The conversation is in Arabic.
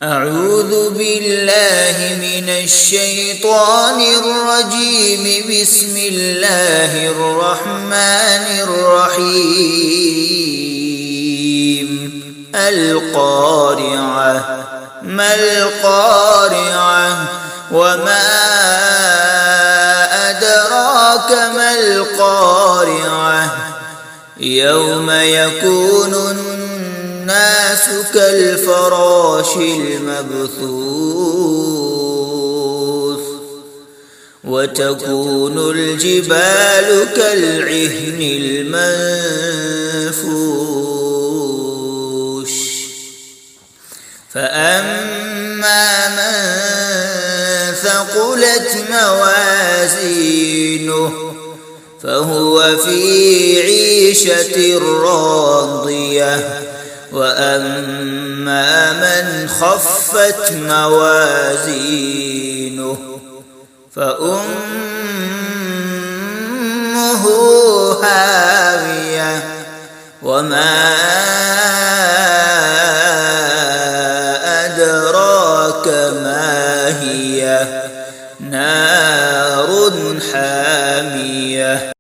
أعوذ بالله من الشيطان الرجيم. بسم الله الرحمن الرحيم. القارعة. ما القارعة؟ وما أدراك ما القارعة؟ يوم يكون الناس كالفراش المبثوث وتكون الجبال كالعهن المنفوش. فأما من ثقلت موازينه فهو في عيشة راضية. وأما من خفت موازينه فأمه هاوية. وما أدراك ما هي؟ نار حامية.